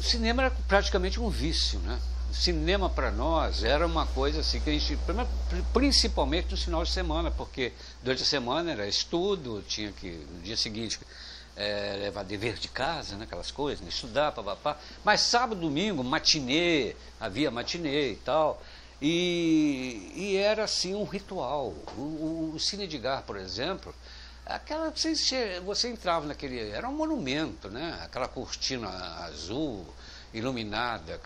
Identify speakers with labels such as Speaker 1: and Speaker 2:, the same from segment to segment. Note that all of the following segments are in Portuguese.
Speaker 1: cinema era praticamente um vício, né? O cinema para nós era uma coisa assim que a gente, principalmente no final de semana, porque durante a semana era estudo, tinha que no dia seguinte levar dever de casa, né, aquelas coisas, né, estudar, papapá. Mas sábado, domingo, matinê, havia matinê e tal. E era assim um ritual. O Cine Edgar, por exemplo, aquela, você entrava naquele, era um monumento, né? Aquela cortina azul iluminada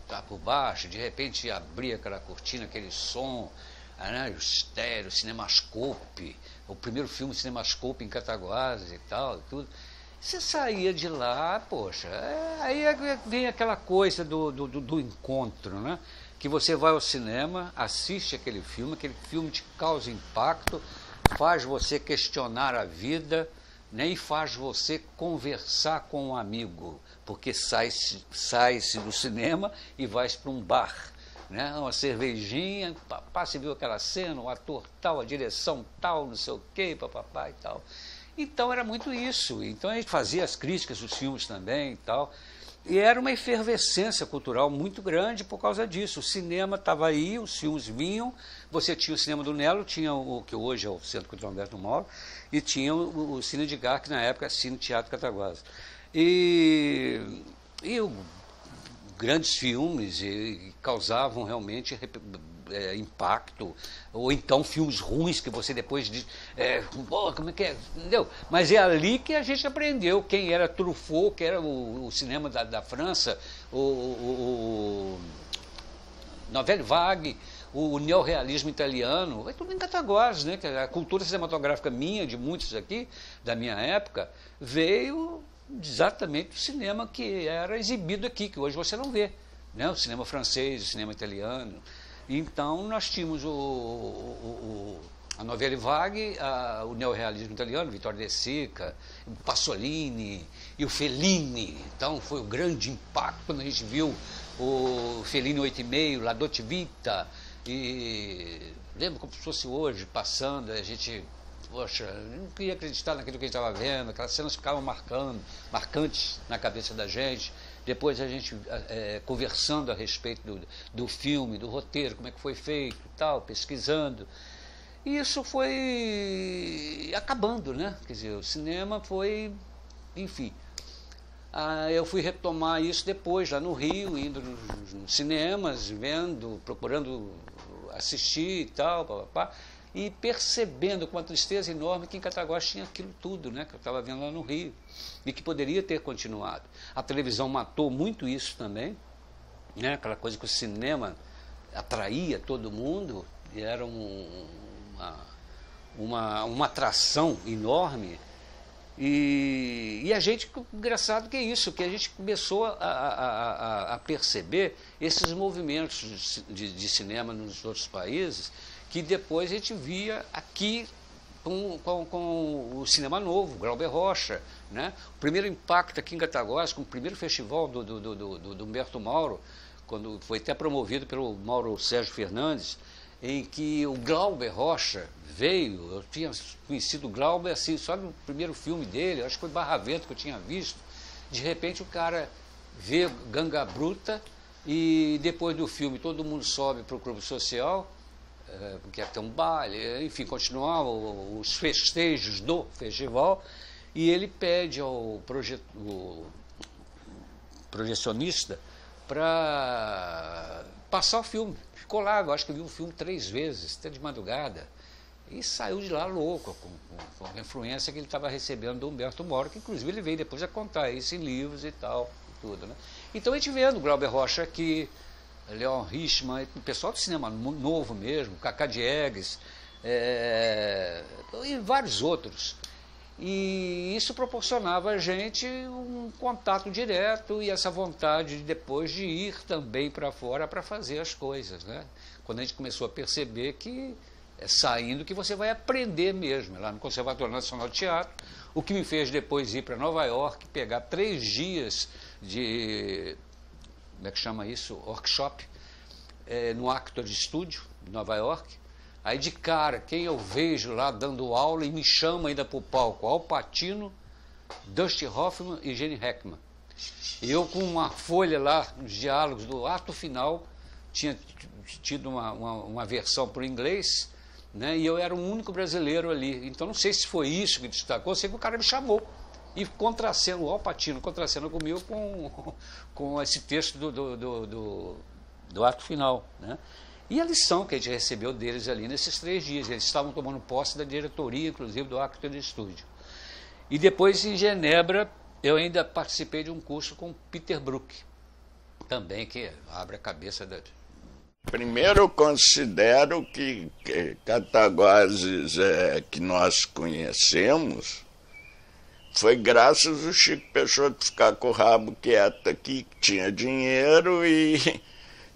Speaker 1: tá por baixo, de repente abria aquela cortina, aquele som, né? O estéreo, o Cinemascope, o primeiro filme Cinemascope em Cataguases e tal, tudo. Você saía de lá, poxa, aí vem aquela coisa do encontro, né? Que você vai ao cinema, assiste aquele filme te causa impacto, faz você questionar a vida, né, e faz você conversar com um amigo, porque sai-se do cinema e vai para um bar, né, uma cervejinha, você viu aquela cena, o ator tal, a direção tal, não sei o quê, papapá e tal. Então era muito isso, então a gente fazia as críticas dos filmes também e tal. E era uma efervescência cultural muito grande por causa disso. O cinema estava aí, os filmes vinham, você tinha o cinema do Nelo, tinha o que hoje é o Centro Cultural Humberto Mauro, e tinha o Cine Edgar, que na época era Cine Teatro Cataguases. E grandes filmes e causavam realmente impacto, ou então filmes ruins que você depois diz, como é que é, entendeu? Mas é ali que a gente aprendeu quem era Truffaut, que era o cinema da França, o Nouvelle Vague, o neorrealismo italiano, vai tudo em Cataguases, né? A cultura cinematográfica minha, de muitos aqui, da minha época, veio exatamente do cinema que era exibido aqui, que hoje você não vê, né? O cinema francês, o cinema italiano. Então nós tínhamos a Nouvelle Vague, o neorrealismo italiano, Vittorio De Sica, o Pasolini e o Fellini. Então foi o grande impacto quando a gente viu o Fellini 8,5, La Dolce Vita, e lembro como se fosse hoje, passando, a gente, poxa, não queria acreditar naquilo que a gente estava vendo, aquelas cenas ficavam marcantes na cabeça da gente. Depois a gente conversando a respeito do filme, do roteiro, como é que foi feito e tal, pesquisando. E isso foi acabando, né? Quer dizer, o cinema foi, enfim. Eu fui retomar isso depois, lá no Rio, indo nos cinemas, vendo, procurando assistir e tal, papapá, e percebendo com uma tristeza enorme que em Cataguases tinha aquilo tudo, né, que eu estava vendo lá no Rio, e que poderia ter continuado. A televisão matou muito isso também, né, aquela coisa que o cinema atraía todo mundo, e era uma atração enorme. E a gente, engraçado que é isso, que a gente começou a perceber esses movimentos de cinema nos outros países, que depois a gente via aqui com o cinema novo, Glauber Rocha, né? O primeiro impacto aqui em Cataguases, com o primeiro festival do Humberto Mauro, quando foi até promovido pelo Mauro Sérgio Fernandes, em que o Glauber Rocha veio. Eu tinha conhecido o Glauber assim, só no primeiro filme dele, acho que foi Barra Vento que eu tinha visto. De repente o cara vê Ganga Bruta e depois do filme todo mundo sobe para o clube social, porque ia ter um baile, enfim, continuar os festejos do festival, e ele pede ao projecionista para passar o filme. Ficou lá, eu acho que viu o filme 3 vezes, até de madrugada, e saiu de lá louco, com a influência que ele estava recebendo do Humberto Mauro, que inclusive ele veio depois a contar isso em livros e tal, tudo, né? Então a gente vendo o Glauber Rocha aqui, Leon Richman, o pessoal do cinema novo mesmo, Cacá Diegues, e vários outros. E isso proporcionava a gente um contato direto e essa vontade depois de ir também para fora para fazer as coisas, né? Quando a gente começou a perceber que é saindo que você vai aprender mesmo, lá no Conservatório Nacional de Teatro, o que me fez depois ir para Nova York, pegar 3 dias de, como é que chama isso, workshop, no Actor Studio, de Nova York. Aí de cara, quem eu vejo lá dando aula e me chama ainda para o palco, Al Pacino, Dustin Hoffman e Gene Hackman. Eu, com uma folha lá, os diálogos do ato final, tinha tido uma versão para o inglês, né? E eu era o único brasileiro ali. Então não sei se foi isso que destacou, sei que o cara me chamou. E contracena, o Al Pacino contracena comigo com esse texto do ato final, né? E a lição que a gente recebeu deles ali nesses 3 dias. Eles estavam tomando posse da diretoria, inclusive, do Actor Studio. E depois, em Genebra, eu ainda participei de um curso com Peter Brook, também, que abre a cabeça da...
Speaker 2: Primeiro, eu considero que Cataguases que nós conhecemos foi graças ao Chico Peixoto ficar com o rabo quieto aqui, que tinha dinheiro e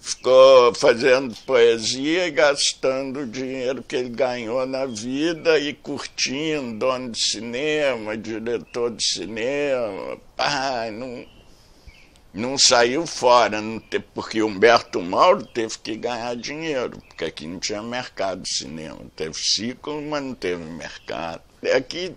Speaker 2: ficou fazendo poesia e gastando o dinheiro que ele ganhou na vida e curtindo, dono de cinema, diretor de cinema. Pá, não saiu fora, porque Humberto Mauro teve que ganhar dinheiro, porque aqui não tinha mercado de cinema. Teve ciclo, mas não teve mercado. Aqui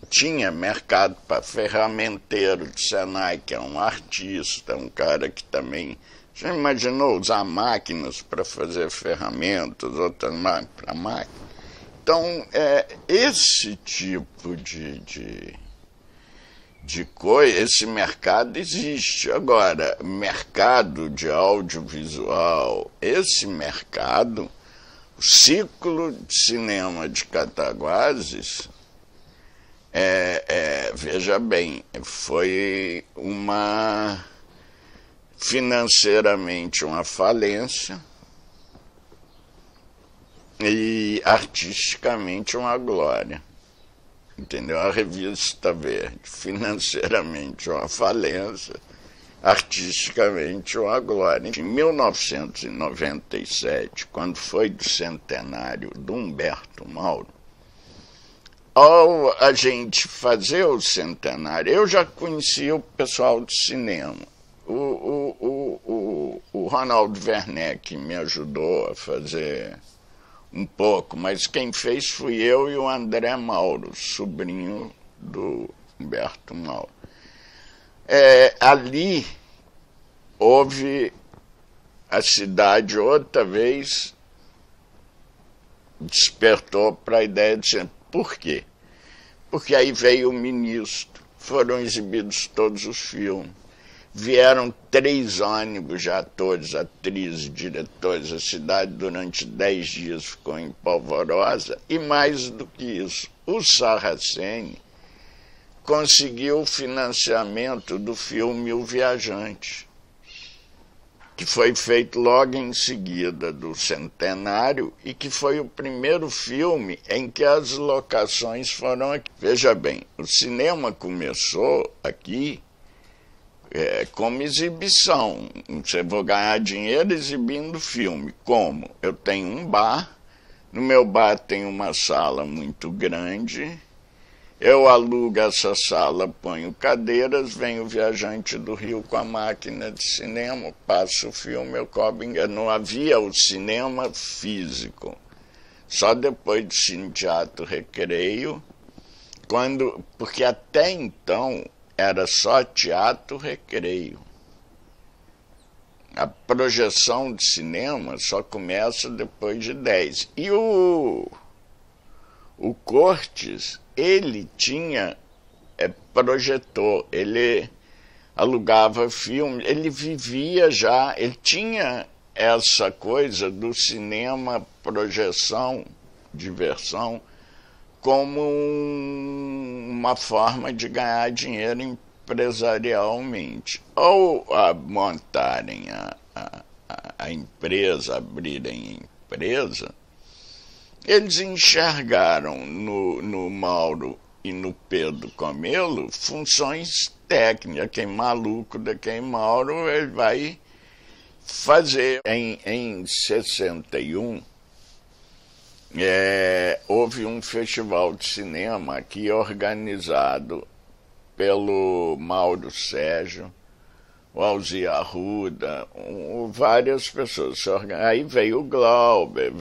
Speaker 2: tinha mercado para ferramenteiro de Senai, que é um artista, um cara que também... Já imaginou usar máquinas para fazer ferramentas, outras máquinas para máquina? Então, esse tipo de coisa, esse mercado existe. Agora, mercado de audiovisual, esse mercado, o ciclo de cinema de Cataguases, veja bem, foi financeiramente uma falência e artisticamente uma glória. Entendeu? A Revista Verde, financeiramente uma falência, artisticamente uma glória. Em 1997, quando foi do centenário do Humberto Mauro, ao a gente fazer o centenário, eu já conhecia o pessoal do cinema. O Ronaldo Werneck me ajudou a fazer um pouco, mas quem fez fui eu e o André Mauro, sobrinho do Humberto Mauro. Ali houve a cidade outra vez despertou para a ideia de ser. Por quê? Porque aí veio o ministro, foram exibidos todos os filmes. Vieram 3 ônibus de atores, atrizes, diretores. A cidade durante 10 dias ficou em polvorosa. E mais do que isso, o Sarraceni conseguiu o financiamento do filme O Viajante, que foi feito logo em seguida do centenário e que foi o primeiro filme em que as locações foram aqui. Veja bem, o cinema começou aqui como exibição. Você vai ganhar dinheiro exibindo filme. Como? Eu tenho um bar, no meu bar tem uma sala muito grande, eu alugo essa sala, ponho cadeiras, vem o viajante do Rio com a máquina de cinema, passa o filme, eu cobro. Não havia o cinema físico. Só depois do Cine Teatro Recreio, porque até então era só Teatro Recreio. A projeção de cinema só começa depois de 10. E o Cortes, ele tinha projetor, ele alugava filme, ele vivia já, ele tinha essa coisa do cinema, projeção, diversão, como uma forma de ganhar dinheiro empresarialmente. Ao montarem a empresa, abrirem a empresa, eles enxergaram no Mauro e no Pedro Comelo funções técnicas. Quem maluco daquele Mauro, ele vai fazer. Em 61, houve um festival de cinema aqui organizado pelo Mauro Sérgio, o Alzir Arruda, várias pessoas. Aí veio o Glauber,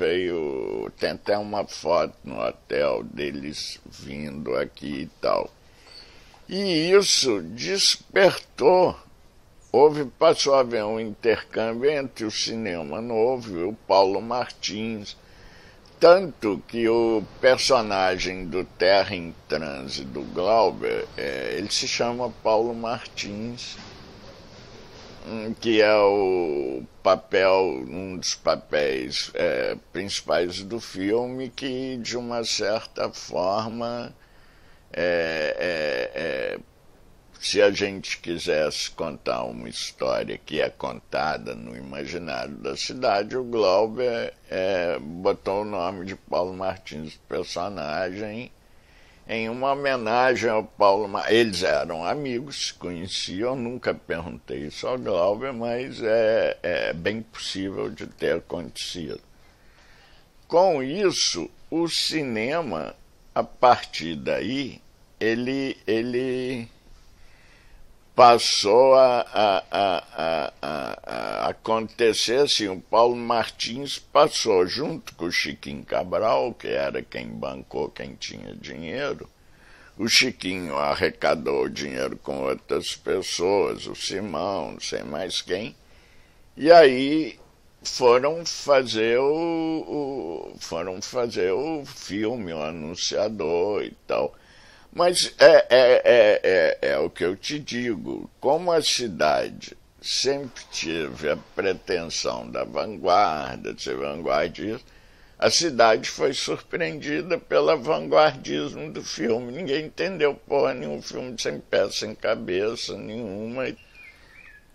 Speaker 2: tem até uma foto no hotel deles vindo aqui e tal. E isso despertou, passou a haver um intercâmbio entre o cinema novo e o Paulo Martins, tanto que o personagem do Terra em Transe, do Glauber, ele se chama Paulo Martins, que é um dos papéis principais do filme, que de uma certa forma, se a gente quisesse contar uma história que é contada no imaginário da cidade, o Glauber botou o nome de Paulo Martins, personagem, em uma homenagem ao Paulo Martins. Eles eram amigos, se conheciam, nunca perguntei isso ao Glauber, mas é bem possível de ter acontecido. Com isso, o cinema, a partir daí, ele passou a acontecer assim. O Paulo Martins passou, junto com o Chiquinho Cabral, que era quem bancou, quem tinha dinheiro. O Chiquinho arrecadou o dinheiro com outras pessoas, o Simão, não sei mais quem, e aí foram fazer o filme, o Anunciador e tal. Mas é o que eu te digo, como a cidade sempre teve a pretensão da vanguarda, de ser vanguardista, a cidade foi surpreendida pelo vanguardismo do filme. Ninguém entendeu porra nenhum, filme sem pé, sem cabeça nenhuma.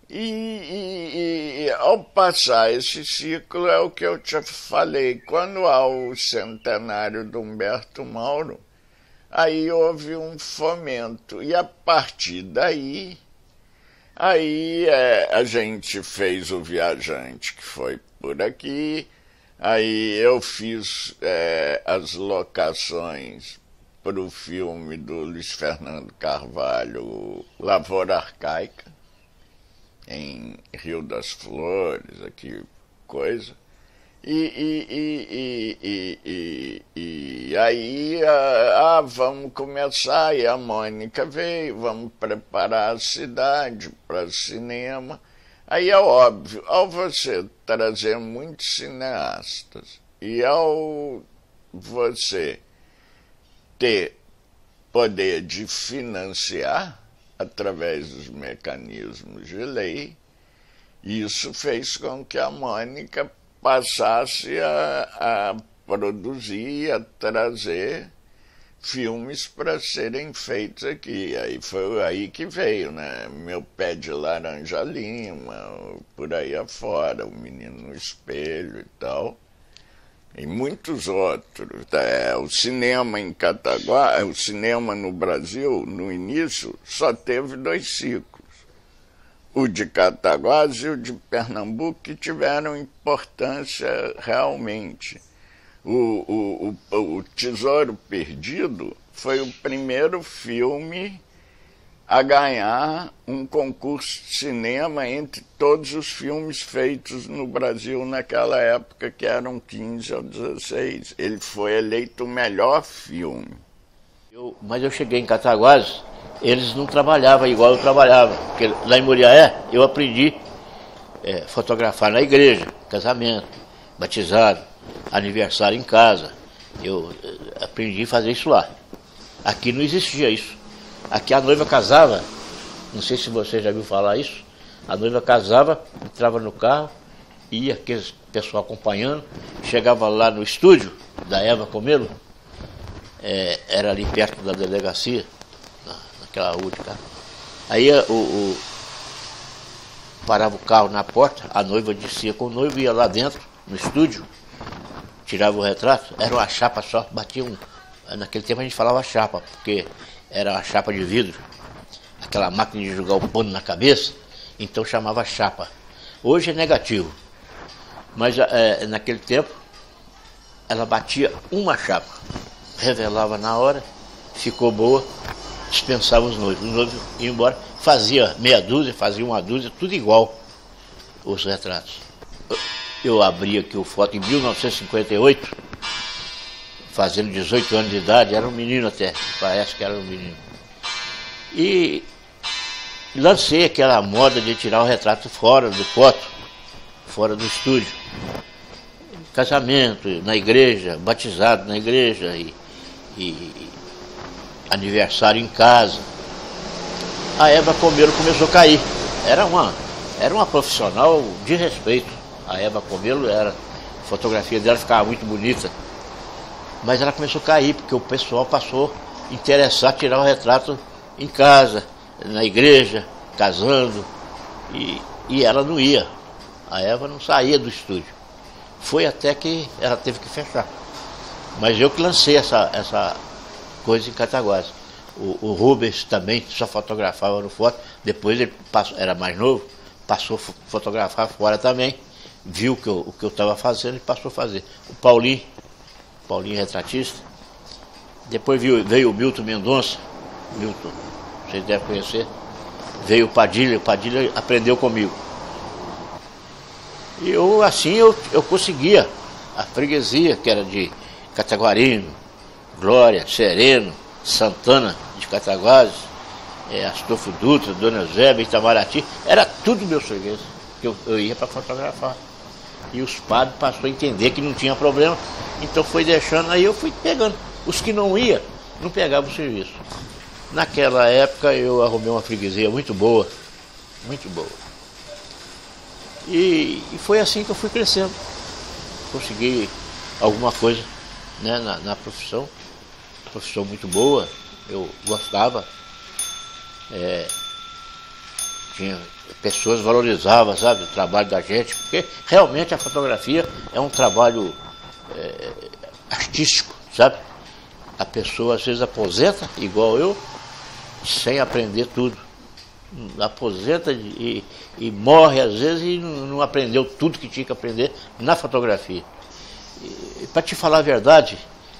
Speaker 2: E ao passar esse ciclo, é o que eu te falei, quando há o centenário do Humberto Mauro, aí houve um fomento, e a partir daí, a gente fez o Viajante, que foi por aqui, aí eu fiz as locações para o filme do Luiz Fernando Carvalho, Lavoura Arcaica, em Rio das Flores, aqui, coisa. E aí, vamos começar, e a Mônica veio, vamos preparar a cidade para cinema. Aí é óbvio, ao você trazer muitos cineastas e ao você ter poder de financiar através dos mecanismos de lei, isso fez com que a Mônica passasse a produzir, a trazer filmes para serem feitos aqui. Aí foi aí que veio, né? Meu Pé de Laranja Lima, por aí afora, O Menino no Espelho e tal, e muitos outros. O cinema em Cataguá, o cinema no Brasil, no início, só teve 2 ciclos. O de Cataguás e o de Pernambuco, que tiveram importância realmente. O Tesouro Perdido foi o primeiro filme a ganhar um concurso de cinema entre todos os filmes feitos no Brasil naquela época, que eram 15 ou 16. Ele foi eleito o melhor filme.
Speaker 3: Mas eu cheguei em Cataguás, eles não trabalhavam igual eu trabalhava, porque lá em Muriaé eu aprendi a fotografar na igreja, casamento, batizado, aniversário em casa. Eu aprendi a fazer isso lá. Aqui não existia isso. Aqui a noiva casava, não sei se você já viu falar isso, a noiva casava, entrava no carro, ia aquele pessoal acompanhando, chegava lá no estúdio da Eva Comelo, era ali perto da delegacia, naquela rua de cá. Aí parava o carro na porta, a noiva descia com o noivo, ia lá dentro, no estúdio, tirava o retrato, era uma chapa só, batia naquele tempo a gente falava chapa, porque era uma chapa de vidro, aquela máquina de jogar o pano na cabeça, então chamava chapa. Hoje é negativo, mas naquele tempo ela batia uma chapa, revelava na hora, ficou boa, dispensava os noivos iam embora, fazia meia dúzia, fazia uma dúzia, tudo igual, os retratos. Eu abri aqui o foto em 1958, fazendo 18 anos de idade, era um menino até, parece que era um menino. E lancei aquela moda de tirar o retrato fora do foto, fora do estúdio. Casamento, na igreja, batizado na igreja e aniversário em casa. A Eva Comelo começou a cair. Era uma profissional de respeito. A Eva Comelo a fotografia dela ficava muito bonita. Mas ela começou a cair, porque o pessoal passou a interessar tirar o retrato em casa, na igreja, casando. E ela não ia. A Eva não saía do estúdio. Foi até que ela teve que fechar. Mas eu que lancei essa coisa em Cataguases. O Rubens também só fotografava no foto, depois ele era mais novo, passou a fotografar fora também, viu o que eu estava fazendo e passou a fazer. O Paulinho retratista, depois veio o Milton Mendonça, vocês devem conhecer, veio o Padilha aprendeu comigo. E eu conseguia a freguesia, que era de Cataguarino, Glória, Sereno, Santana de Cataguases, Astolfo Dutra, Dona Zélia, Itamaraty, era tudo meu freguês, que eu ia para fotografar. E os padres passaram a entender que não tinha problema, então foi deixando, aí eu fui pegando. Os que não iam, não pegavam o serviço. Naquela época eu arrumei uma freguesia muito boa, muito boa. E foi assim que eu fui crescendo. Consegui alguma coisa, né, na profissão. Profissão muito boa, eu gostava. Tinha pessoas valorizavam, sabe, o trabalho da gente, porque realmente a fotografia é um trabalho artístico, sabe? A pessoa às vezes aposenta, igual eu, sem aprender tudo. Aposenta e morre às vezes e não aprendeu tudo que tinha que aprender na fotografia. Para te falar a verdade,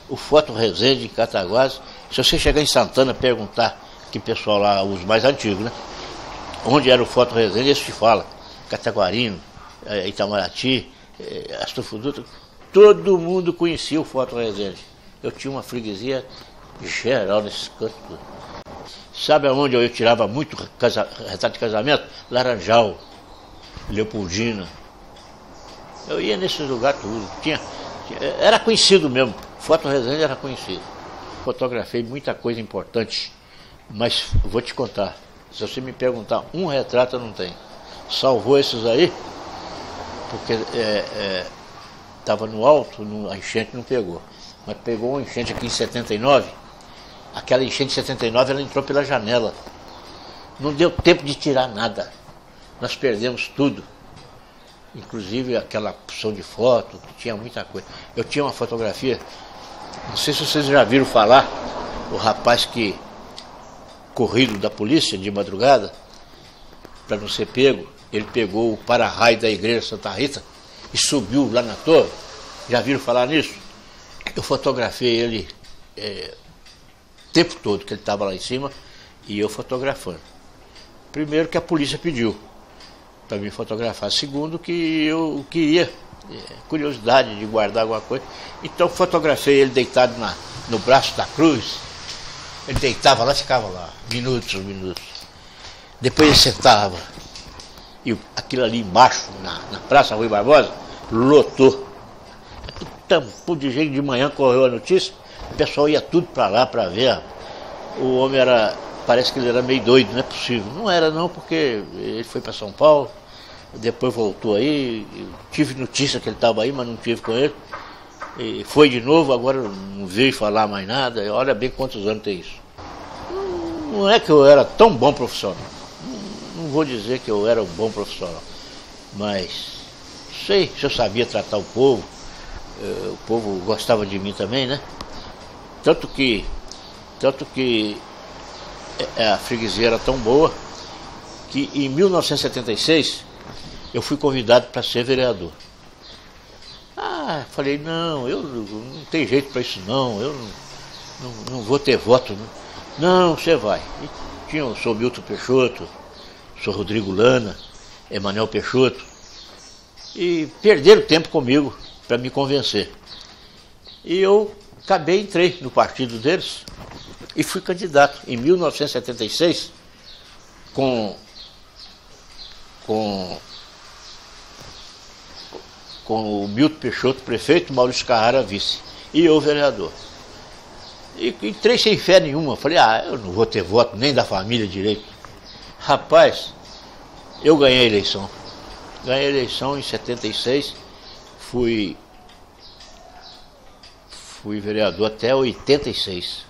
Speaker 3: o Foto Resende em Cataguases, se você chegar em Santana e perguntar, que pessoal lá, os mais antigos, né? Onde era o Foto Resende, eles te falam. Cataguarino, Itamaraty, Astolfo Dutra, todo mundo conhecia o Foto Resende. Eu tinha uma freguesia geral nesse canto. Sabe aonde eu tirava muito retrato de casamento? Laranjal, Leopoldina. Eu ia nesses lugares tudo. Era conhecido mesmo. Foto Resende era conhecido. Fotografei muita coisa importante. Mas vou te contar. Se você me perguntar, um retrato eu não tenho. Salvou esses aí, porque estava no alto, a enchente não pegou. Mas pegou uma enchente aqui em 79. Aquela enchente de 79, ela entrou pela janela. Não deu tempo de tirar nada. Nós perdemos tudo. Inclusive aquela opção de foto, que tinha muita coisa. Eu tinha uma fotografia, não sei se vocês já viram falar, o rapaz que, corrido da polícia de madrugada, para não ser pego, ele pegou o para-raio da igreja Santa Rita e subiu lá na torre. Já viram falar nisso? Eu fotografei ele o tempo todo que ele estava lá em cima e eu fotografando. Primeiro que a polícia pediu para me fotografar, segundo que eu queria, curiosidade de guardar alguma coisa, então fotografei ele deitado no braço da cruz. Ele deitava lá, ficava lá, minutos. Depois ele sentava, e aquilo ali embaixo, na Praça Rui Barbosa, lotou. Tampou de jeito, de manhã correu a notícia, o pessoal ia tudo para lá para ver. O homem parece que ele era meio doido, não é possível. Não era não, porque ele foi para São Paulo, depois voltou aí, tive notícia que ele estava aí, mas não tive com ele. E foi de novo, agora não veio falar mais nada. Olha bem quantos anos tem isso. Não é que eu era tão bom profissional. Não vou dizer que eu era um bom profissional. Mas sei se eu sabia tratar o povo gostava de mim também, né? Tanto que a freguesia era tão boa que em 1976 eu fui convidado para ser vereador. Falei, não tem jeito para isso não, eu não vou ter voto. Não, você vai. E tinha o Sr. Milton Peixoto, o Sr. Rodrigo Lana, Emanuel Peixoto, e perderam tempo comigo para me convencer. E eu entrei no partido deles e fui candidato em 1976 com o Milton Peixoto, prefeito, Maurício Carrara, vice, e eu, vereador. E entrei sem fé nenhuma, falei, eu não vou ter voto nem da família direito. Rapaz, eu ganhei a eleição. Ganhei a eleição em 76, fui vereador até 86.